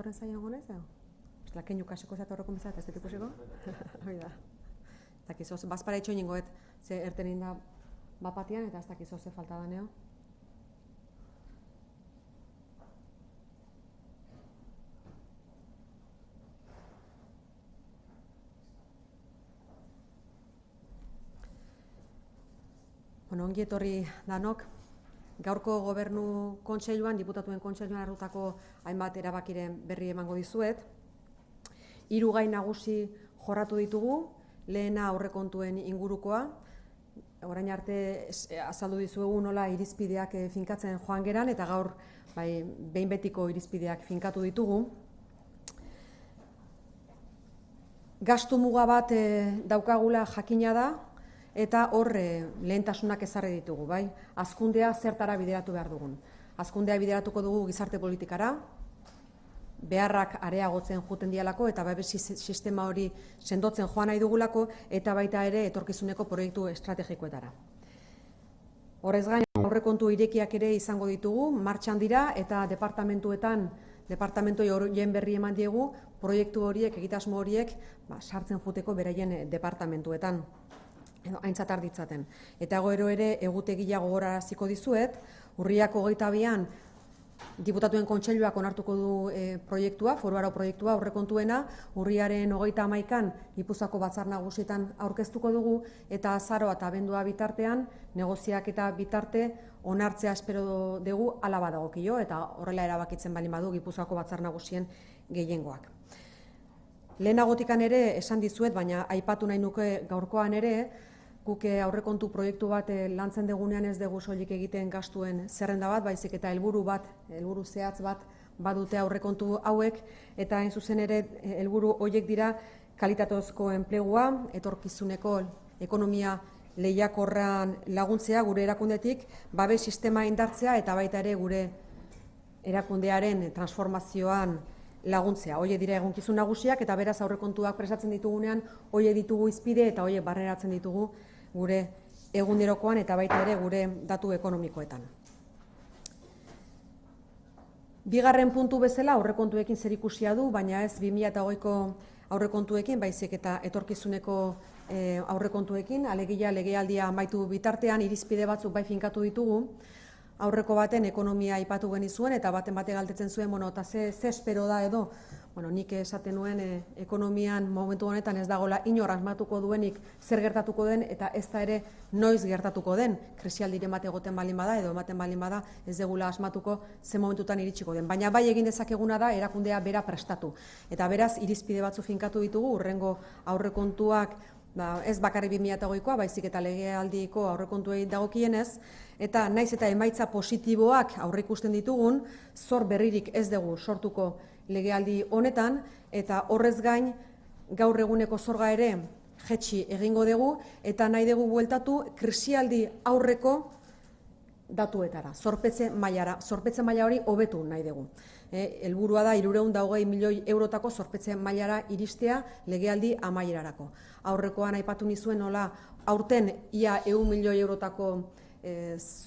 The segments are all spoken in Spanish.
datorren zaino gonez, edo? Eta keinu kaseko zat horreko mezat, ez dut ikusiko? Hoi da. Eta kizoz, bazpara itxo ningoet, ze ertenin da bapatian, eta ez dakizoz ze falta da neo. Bueno, ongi etorri danok. Gaurko gobernu kontseiluan, diputatuen kontseiluan hartutako hainbat erabakiren berri emango dizuet. 3 gai nagusi jorratu ditugu, lehena aurrekontuen ingurukoa. Orain arte azaldu dizuegu nola irizpideak finkatzen joan geran, eta gaur behin betiko irizpideak finkatu ditugu. Gastu muga bat daukagula jakina da, eta hor lehentasunak ezarri ditugu, bai? Hazkundea zertara bideratu behar dugun. Hazkundea bideratuko dugu gizarte politikara, beharrak areagotzen joeten dialako, eta babes sistema hori sendotzen joan nahi dugulako, eta baita ere etorkizuneko proiektu estrategikoetara. Horrez gain, aurrekontu irekiak ere izango ditugu, martxan dira, eta departamentoi horien berri eman diegu, proiektu horiek, egitasmo horiek, sartzen joateko beraien departamentuetan. Aintzat arditzaten. Eta gero ere egutegia gogoraraziko dizuet, urriak 22an diputatuen kontseiluak onartuko du proiektua, foru arau proiektua aurrekontuena, urriaren 31an Gipuzkoako Batzar Nagusietan aurkeztuko dugu, eta azaroa eta abendua bitartean, negoziak eta bitarte onartzea espero dugu hala badagokio, eta horrela erabakitzen baldin badu Gipuzkoako Batzar Nagusien gehiengoak. Lehenagotikan ere esan dizuet, baina aipatu nahi nuke gaurkoan ere, guk aurrekontu proiektu bat lantzen dugunean ez dugu soilik egiten gastuen zerrenda bat, baizik eta helburu zehatz bat badute aurrekontu hauek, eta hain zuzen ere helburu horiek dira kalitatezko enplegua, etorkizuneko ekonomia lehiakorran laguntzea gure erakundetik, babes sistema indartzea eta baita ere gure erakundearen transformazioan laguntzea. Horiek dira egonkizun nagusiak, eta beraz aurrekontuak presatzen ditugunean horiek ditugu izpide eta horiek barneratzen ditugu gure egunerokoan eta baita ere gure datu ekonomikoetan. Bigarren puntu bezala aurrekontuekin zerikusia du, baina ez 2020ko aurrekontuekin, baizik eta etorkizuneko aurrekontuekin, alegia legealdia amaitu bitartean irizpide batzuk bai finkatu ditugu. Aurreko baten ekonomia aipatu genizuen, eta baten bate galdetzen zuen, eta ze espero da edo, nik esaten nuen ekonomian momentu honetan ez dagoela inor asmatuko duenik zer gertatuko den, eta ez da ere noiz gertatuko den, krisialdiren bat egoten balin bada, edo ematen balin bada ez degula asmatuko ze momentutan iritsiko den. Baina bai egin dezakeguna da erakundea bera prestatu. Eta beraz, irizpide batzu finkatu ditugu, hurrengo aurrekontuak, ez bakarrik 2020koa, baizik eta legealdiko aurrekontuei dagokienez, eta naiz eta emaitza positiboak aurreikusten ditugun, zor berririk ez dugu sortuko legealdi honetan, eta horrez gain gaur eguneko zorga ere jetxi egingo dugu, eta nahi dugu bueltatu krisialdi aurreko datuetara, zorpetze maila hori hobetu nahi dugu. Helburua da 320 milioi eurotako zorpetze mailara iristea legealdi amaierarako. Aurrekoan aipatu nizuen nola aurten ia 100 milioi eurotako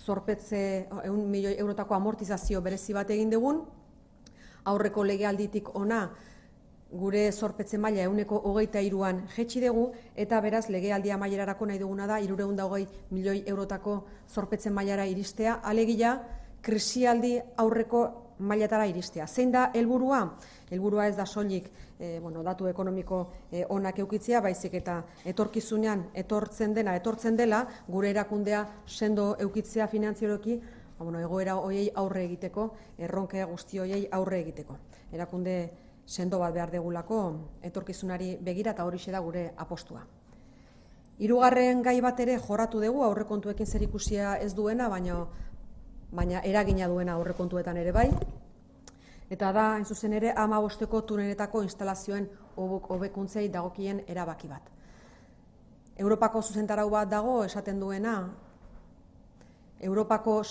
zorpetze, 100 milioi eurotako amortizazio berezi bat egin dugun, aurreko legealditik ona gure zorpetze maila 123an jetxi dugu, eta beraz legealdi amaierarako nahi duguna da 320 milioi eurotako zorpetze mailara iristea, alegia krisialdi aurreko mailatara iristea. Zein da helburua? Helburua ez da soilik datu ekonomiko onak eukitzea, baizik eta etorkizunean etortzen dela gure erakundea sendo eukitzea finantzieroki, egoera horiei aurre egiteko, erronka guzti horiei aurre egiteko. Erakunde sendo bat behar degulako etorkizunari begira, eta horixe da gure apostua. 3. gai bat ere jorratu dugu, aurrekontuekin zerikusia ez duena, baina eragina duena aurrekontuetan ere bai, eta da, hain zuzen ere, 15ko tuneletako instalazioen hobekuntzei dagokien erabaki bat. Europako zuzentarau bat dago esaten duena, Europako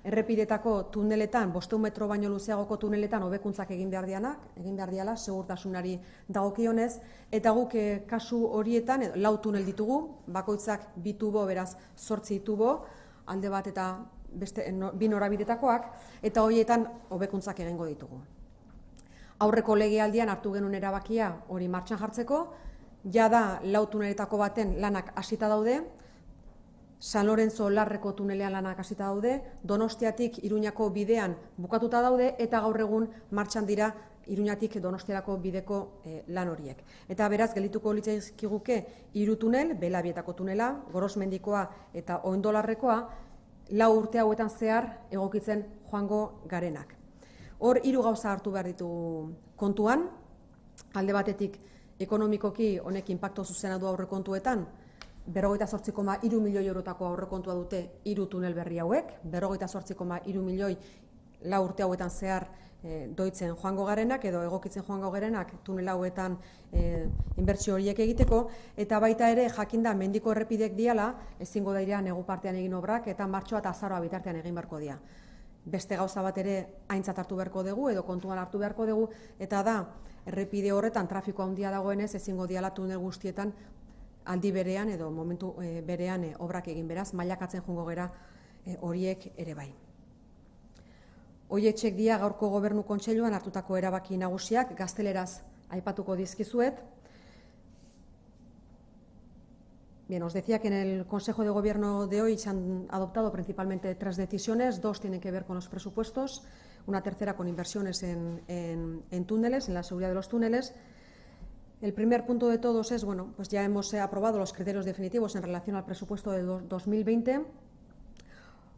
errepidetako tuneletan, 500 metro baino luzeagoko tuneletan hobekuntzak egin behar diala, segurtasunari dagokionez, eta guk kasu horietan 4 tunel ditugu, bakoitzak 2 tubo, beraz 8 tubo, alde bat eta beste 2 norabidetakoak, eta horietan hobekuntzak egingo ditugu. Aurreko legealdian hartu genuen erabakia hori martxan jartzeko, jada 4 tuneletako baten lanak hasita daude, San Lorenzo Larreko tunelean lanak hasita daude, Donostiatik Iruñako bidean bukatuta daude eta gaur egun martxan dira Iruñatik Donostiarako bideko lan horiek. Eta beraz, gelituko litzaizkiguke 3 tunel, Belabietako tunela, Gorosmendikoa eta Oindolarrekoa, 4 urte hauetan zehar egokitzen joango garenak. Hor 3 gauza hartu behar ditugu kontuan, alde batetik ekonomikoki honek inpaktu zuzena du aurrekontuetan, 58,3 milioi eurotako aurrekontua dute 3 tunel berri hauek, 58,3 milioi 4 urte hauetan zehar doitzen joango garenak edo egokitzen joango garenak tunel hauetan inbertsio horiek egiteko, eta baita ere jakinda mendiko errepidek diala, ezingo daira negu partean egin obrak eta martxoa eta azaroa bitartean egin beharko dira. Beste gauza bat ere aintzat hartu beharko dugu edo kontuan hartu beharko dugu, eta da errepide horretan trafiko handia dagoenez ezingo diala tunel guztietan aldi berean edo momentu berean obrak egin, beraz, mailakatzen joango gera horiek ere bai. Horietxek dira gaurko Gobernu Kontseiluan hartutako erabaki nagusiak, gazteleraz aipatuko dizkizuet. Bien, os decía que en el Consejo de Gobierno de hoy se han adoptado principalmente 3 decisiones, 2 tienen que ver con los presupuestos, una tercera con inversiones en túneles, en la seguridad de los túneles. El primer punto de todos es, bueno, pues ya hemos aprobado los criterios definitivos en relación al presupuesto de 2020.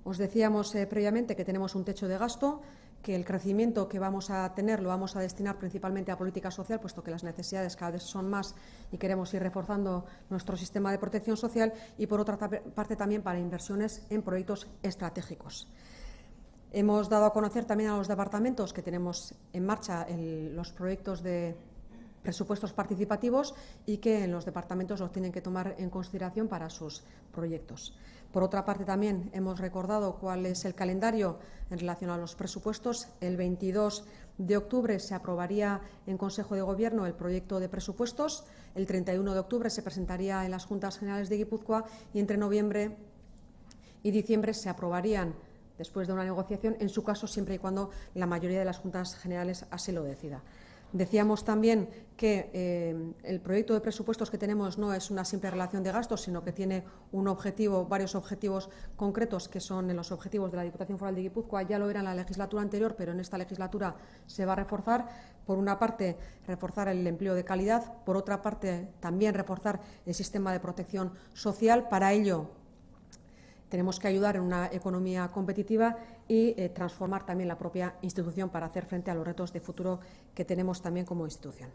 Os decíamos previamente que tenemos un techo de gasto, que el crecimiento que vamos a tener lo vamos a destinar principalmente a política social, puesto que las necesidades cada vez son más y queremos ir reforzando nuestro sistema de protección social, y por otra parte también para inversiones en proyectos estratégicos. Hemos dado a conocer también a los departamentos que tenemos en marcha los proyectos de presupuestos participativos y que en los departamentos los tienen que tomar en consideración para sus proyectos. Por otra parte, también hemos recordado cuál es el calendario en relación a los presupuestos. El 22 de octubre se aprobaría en Consejo de Gobierno el proyecto de presupuestos, el 31 de octubre se presentaría en las Juntas Generales de Guipúzcoa y entre noviembre y diciembre se aprobarían, después de una negociación, en su caso siempre y cuando la mayoría de las Juntas Generales así lo decida. Decíamos también que el proyecto de presupuestos que tenemos no es una simple relación de gastos, sino que tiene un objetivo, varios objetivos concretos, que son los objetivos de la Diputación Foral de Guipúzcoa. Ya lo era en la legislatura anterior, pero en esta legislatura se va a reforzar. Por una parte, reforzar el empleo de calidad. Por otra parte, también reforzar el sistema de protección social. Para ello, tenemos que ayudar en una economía competitiva y transformar también la propia institución para hacer frente a los retos de futuro que tenemos también como institución.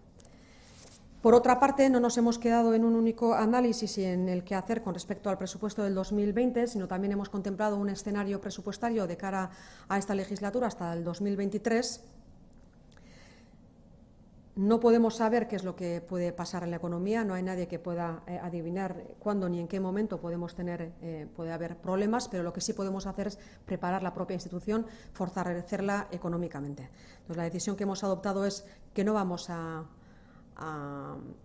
Por otra parte, no nos hemos quedado en un único análisis y en el que hacer con respecto al presupuesto del 2020, sino también hemos contemplado un escenario presupuestario de cara a esta legislatura hasta el 2023. No podemos saber qué es lo que puede pasar en la economía, no hay nadie que pueda adivinar cuándo ni en qué momento puede haber problemas, pero lo que sí podemos hacer es preparar la propia institución, fortalecerla económicamente. Entonces, la decisión que hemos adoptado es que no vamos a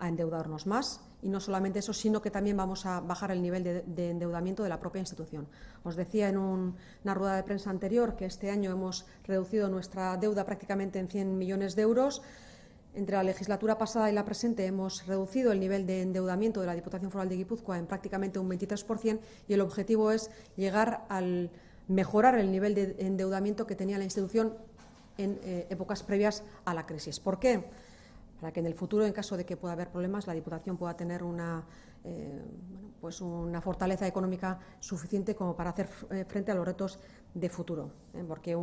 endeudarnos más, y no solamente eso, sino que también vamos a bajar el nivel de endeudamiento de la propia institución. Os decía en una rueda de prensa anterior que este año hemos reducido nuestra deuda prácticamente en 100 millones de euros. Entre la legislatura pasada y la presente hemos reducido el nivel de endeudamiento de la Diputación Foral de Guipúzcoa en prácticamente un 23%, y el objetivo es llegar al mejorar el nivel de endeudamiento que tenía la institución en épocas previas a la crisis. ¿Por qué? Para que en el futuro, en caso de que pueda haber problemas, la Diputación pueda tener una fortaleza económica suficiente como para hacer frente a los retos de futuro, porque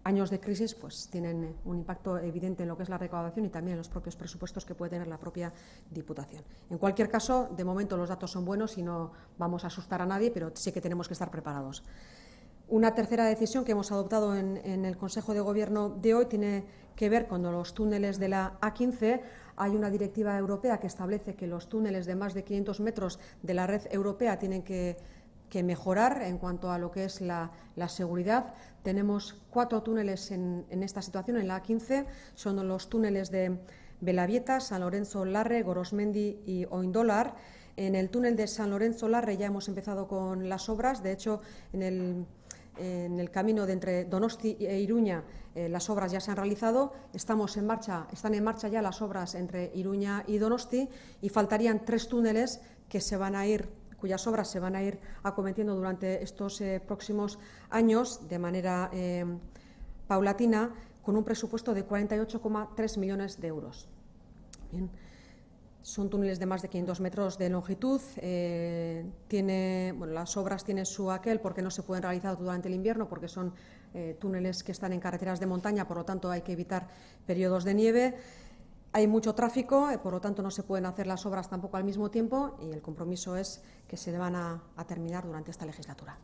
años de crisis pues tienen un impacto evidente en lo que es la recaudación y también en los propios presupuestos que puede tener la propia Diputación. En cualquier caso, de momento los datos son buenos y no vamos a asustar a nadie, pero sí que tenemos que estar preparados. Una tercera decisión que hemos adoptado en el Consejo de Gobierno de hoy tiene que ver con los túneles de la A15. Hay una directiva europea que establece que los túneles de más de 500 metros de la red europea tienen que mejorar en cuanto a lo que es la seguridad. Tenemos 4 túneles en esta situación, en la A15, son los túneles de Belavieta, San Lorenzo Larre, Gorosmendi y Oindolar. En el túnel de San Lorenzo Larre ya hemos empezado con las obras. De hecho, en en el camino de entre Donosti e Iruña las obras ya se han realizado, están en marcha ya las obras entre Iruña y Donosti y faltarían 3 túneles cuyas obras se van a ir acometiendo durante estos próximos años de manera paulatina, con un presupuesto de 48,3 millones de euros. Bien. Son túneles de más de 500 metros de longitud. Las obras tienen su aquel porque no se pueden realizar durante el invierno, porque son túneles que están en carreteras de montaña, por lo tanto hay que evitar periodos de nieve. Hay mucho tráfico, por lo tanto no se pueden hacer las obras tampoco al mismo tiempo y el compromiso es que se van a terminar durante esta legislatura.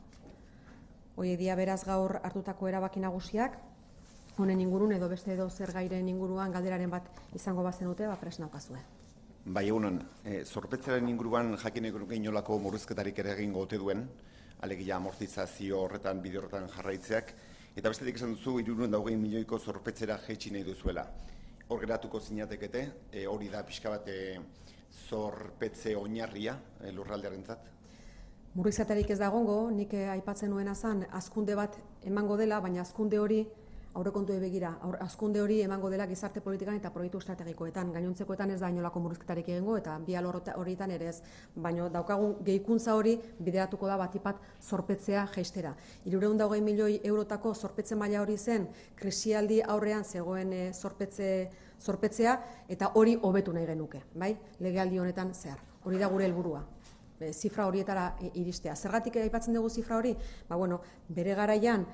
Hoy día beraz gaur hartutako erabaki nagusiak, honen ingurun edo beste edozer gairen inguruan galderaren bat izango bazenute, prest naukazue. Bai, egunon, zorpetzearen inguruan jakineko nuke inolako murrizketarik ere egingo ote duen, alegia amortizazio horretan, bide horretan jarraitzeak, eta bestetik esan duzu 320 milioiko zorpetzera jaitsi nahi duzuela. Hor geratuko zinatekete, hori da pixka bat zorpetze oinarria lurraldearentzat? Murrizketarik ez da egongo, nik aipatzen nuena zen, hazkunde bat emango dela, baina hazkunde hori aurrekontuei begira, hazkunde hori emango dela gizarte politikan eta proiektu estrategikoetan. Gainontzekoetan ez da inolako murrizketarik egingo eta bi alor horietan ere ez, baina daukagun gehikuntza hori bideratuko da batipat zorpetzea jaistera. 320 milioi eurotako zorpetze maila hori zen krisialdi aurrean zegoen zorpetzea eta hori hobetu nahi genuke, bai? Legealdi honetan zehar. Hori da gure helburua. Zifra horietara iristea. Zergatik aipatzen dugu zifra hori? Bere garaian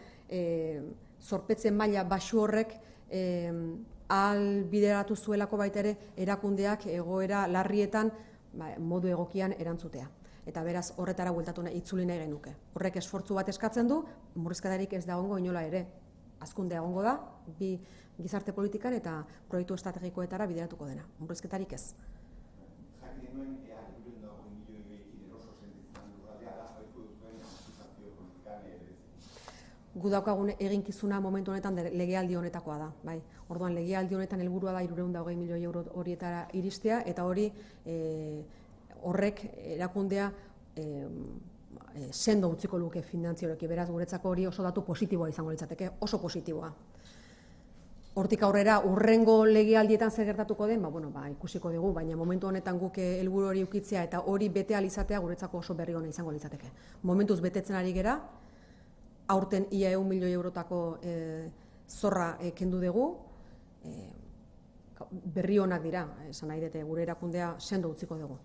zorpetzen maila baxu horrek ahal bideratu zuelako baita ere erakundeak egoera larrietan modu egokian erantzutea. Eta beraz horretara bueltatu itzuli nahi genuke. Horrek esfortzu bat eskatzen du, murrizketarik ez da egongo inola ere. Hazkundea egongo da, bi gizarte politikan eta proiektu estrategikoetara bideratuko dena. Murrizketarik ez. Gu daukagun eginkizuna momentu honetan legealdi honetakoa da. Bai. Orduan, legealdi honetan helburua da 320 milioi euro horietara iristea, eta horrek erakundea sendo utziko luke finantziaroki. Beraz, guretzako hori oso datu positiboa izango litzateke, oso positiboa. Hortik aurrera, urrengo legealdietan zer gertatuko den, ikusiko dugu, baina momentu honetan guk helburu hori ukitzea eta hori bete ahal izatea guretzako oso berri ona izango litzateke. Momentuz betetzen ari gera, aurten ia 100 milioi eurotako zorra kendu dugu, berri onak dira, esan nahi dute gure erakundea sendo utziko dugu.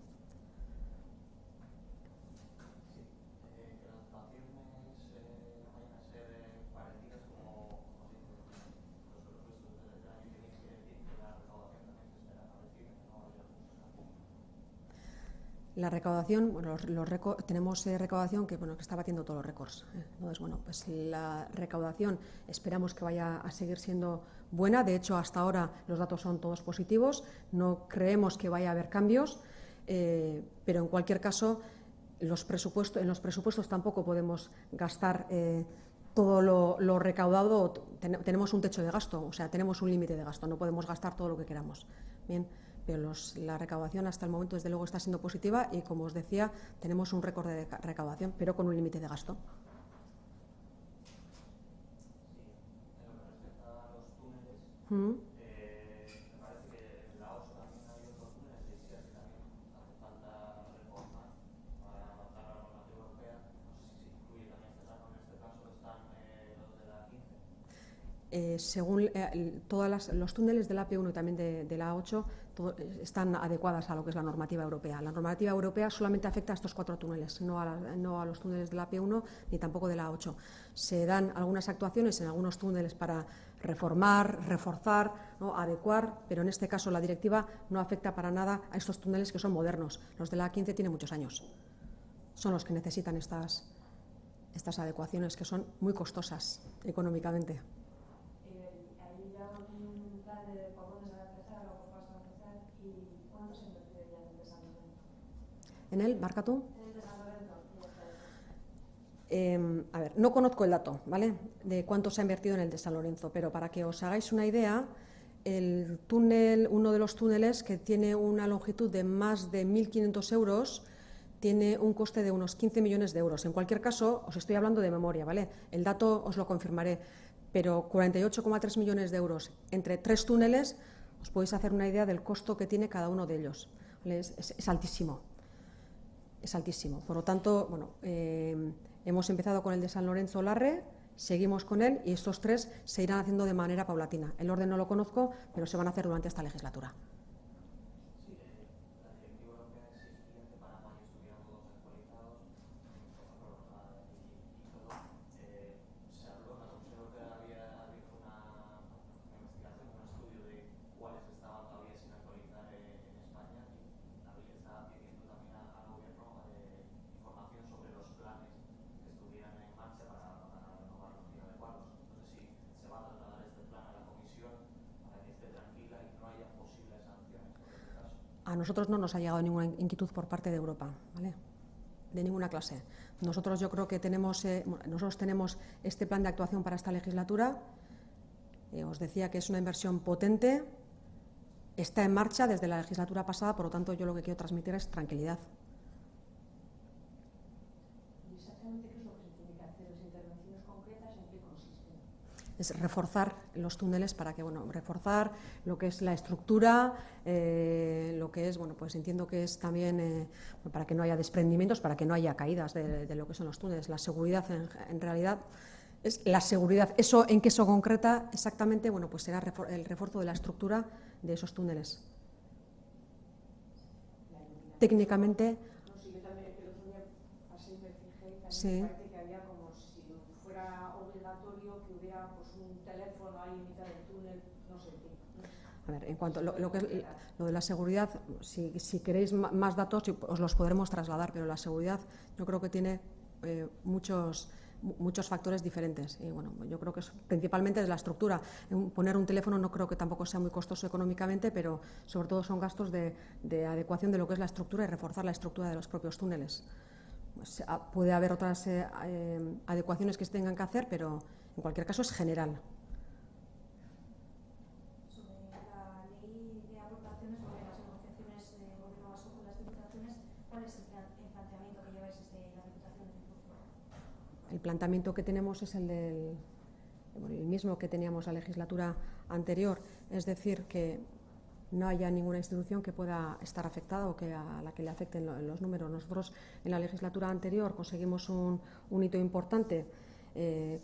La recaudación, tenemos recaudación que está batiendo todos los récords. Entonces, la recaudación esperamos que vaya a seguir siendo buena. De hecho, hasta ahora los datos son todos positivos. No creemos que vaya a haber cambios, pero en cualquier caso, en los presupuestos tampoco podemos gastar todo lo recaudado. Tenemos un techo de gasto, o sea, tenemos un límite de gasto. No podemos gastar todo lo que queramos. Bien. Pero la recaudación hasta el momento, desde luego, está siendo positiva y, como os decía, tenemos un récord de recaudación, pero con un límite de gasto. Sí, en lo que respecta a los túneles, me parece que en la OSO también hay otros túneles de ISIAS que también hace falta reformar para adaptar a la normativa europea. No sé si se incluye también este caso. En este caso están los de la 15. Según los túneles de la AP1 y también de la A8 están adecuadas a lo que es la normativa europea. La normativa europea solamente afecta a estos 4 túneles, no a los túneles de la AP1 ni tampoco de la A8. Se dan algunas actuaciones en algunos túneles para reformar, reforzar, adecuar, pero en este caso la directiva no afecta para nada a estos túneles que son modernos. Los de la A15 tienen muchos años. Son los que necesitan estas adecuaciones que son muy costosas económicamente. ¿En él, Marcatú? A ver, no conozco el dato, ¿vale?, de cuánto se ha invertido en el de San Lorenzo, pero para que os hagáis una idea, uno de los túneles, que tiene una longitud de más de 1.500 euros, tiene un coste de unos 15 millones de euros. En cualquier caso, os estoy hablando de memoria, ¿vale? El dato os lo confirmaré, pero 48,3 millones de euros entre 3 túneles, os podéis hacer una idea del costo que tiene cada uno de ellos, ¿vale? Es altísimo, es altísimo. Por lo tanto, bueno, hemos empezado con el de San Lorenzo Larre, seguimos con él y estos 3 se irán haciendo de manera paulatina. El orden no lo conozco, pero se van a hacer durante esta legislatura. A nosotros no nos ha llegado ninguna inquietud por parte de Europa, ¿vale? De ninguna clase. Nosotros yo creo que nosotros tenemos este plan de actuación para esta legislatura. Os decía que es una inversión potente, está en marcha desde la legislatura pasada, por lo tanto yo lo que quiero transmitir es tranquilidad. ¿Y exactamente qué es lo que se tiene que hacer? ¿Las intervenciones concretas en qué consisten? Es reforzar los túneles para que, bueno, reforzar lo que es la estructura, lo que es, bueno, pues entiendo que es también para que no haya desprendimientos, para que no haya caídas de lo que son los túneles. La seguridad en realidad es la seguridad. Eso, ¿en qué eso concreta exactamente? Bueno, pues será el refuerzo de la estructura de esos túneles. Técnicamente. No, sí, yo también el otro día pasé y me fijé y también Sí. me parece que había como si fuera obligatorio que hubiera pues un teléfono ahí en mitad del túnel, no sé qué. A ver, en cuanto a lo que es lo de la seguridad, si queréis más datos os los podremos trasladar, pero la seguridad yo creo que tiene muchos factores diferentes. Y bueno, yo creo que principalmente es la estructura. Poner un teléfono no creo que tampoco sea muy costoso económicamente, pero sobre todo son gastos de adecuación de lo que es la estructura y reforzar la estructura de los propios túneles. Pues, puede haber otras adecuaciones que se tengan que hacer, pero en cualquier caso es general. Sobre la ley de aportaciones, sobre las negociaciones del Gobierno vasco con las diputaciones, ¿cuál es el planteamiento que lleváis desde la Diputación de Guipúzcoa? El planteamiento que tenemos es el mismo que teníamos la legislatura anterior, es decir, que no haya ninguna institución que pueda estar afectada o que a la que le afecten los números. Nosotros en la legislatura anterior conseguimos un hito importante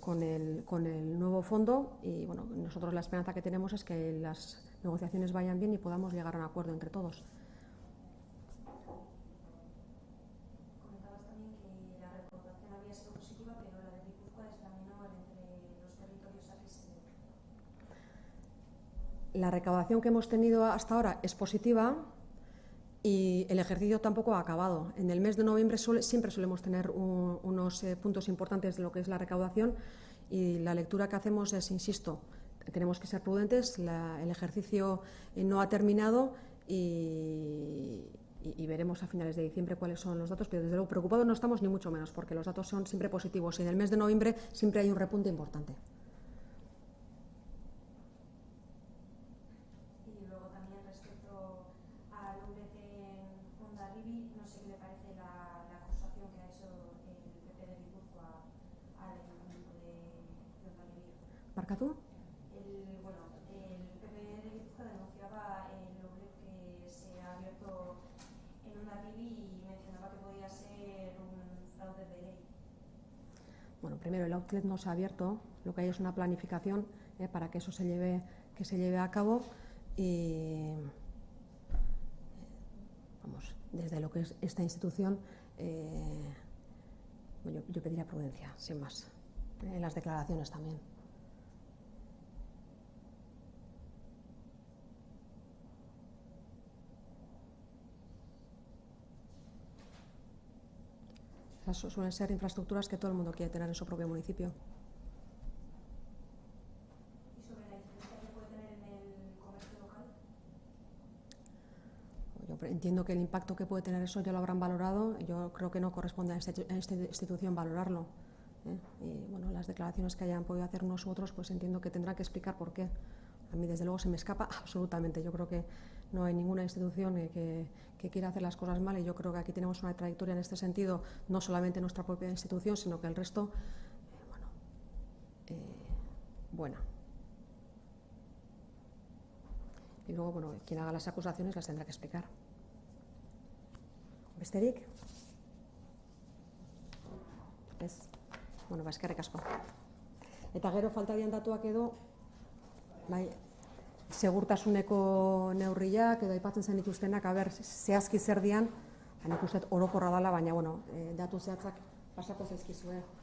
con el nuevo fondo y bueno, nosotros la esperanza que tenemos es que las negociaciones vayan bien y podamos llegar a un acuerdo entre todos. Comentabas también que la recaudación había sido positiva, pero la de Guipúzcoa es la menor entre los territorios a que se... La recaudación que hemos tenido hasta ahora es positiva y el ejercicio tampoco ha acabado. En el mes de noviembre siempre solemos tener unos puntos importantes de lo que es la recaudación y la lectura que hacemos es, insisto, tenemos que ser prudentes, el ejercicio no ha terminado y veremos a finales de diciembre cuáles son los datos, pero desde luego preocupados no estamos ni mucho menos porque los datos son siempre positivos y en el mes de noviembre siempre hay un repunte importante. Y luego también respecto al VC en Hondarribia, no sé qué le parece la acusación que ha hecho el PP de Guipúzcoa al Ayuntamiento de Hondarribia. ¿Marca tú? El PP de Guipúzcoa denunciaba el outlet que se ha abierto en Hondarribia y mencionaba que podía ser un fraude de ley. Bueno, primero el outlet no se ha abierto, lo que hay es una planificación para que eso se lleve a cabo y vamos, desde lo que es esta institución yo pediría prudencia, sin más, en las declaraciones también. Esas suelen ser infraestructuras que todo el mundo quiere tener en su propio municipio. ¿Y sobre la incidencia que puede tener en el comercio local? Yo entiendo que el impacto que puede tener eso ya lo habrán valorado. Yo creo que no corresponde a esta institución valorarlo. Y bueno, las declaraciones que hayan podido hacer unos u otros, pues entiendo que tendrán que explicar por qué. A mí, desde luego, se me escapa absolutamente. Yo creo que no hay ninguna institución que quiera hacer las cosas mal, y yo creo que aquí tenemos una trayectoria en este sentido, no solamente nuestra propia institución, sino que el resto, buena. Y luego, bueno, quien haga las acusaciones las tendrá que explicar. Besterik? Ez? Bueno, eskerrik asko. Eta gero falta dian datuak edo, bai, segurtasuneko neurriak edo aipatzen zen dituztenak, zehazki zer dian, nik uste orokorra dela, baina, bueno, datu zehatzak pasako zaizkizue.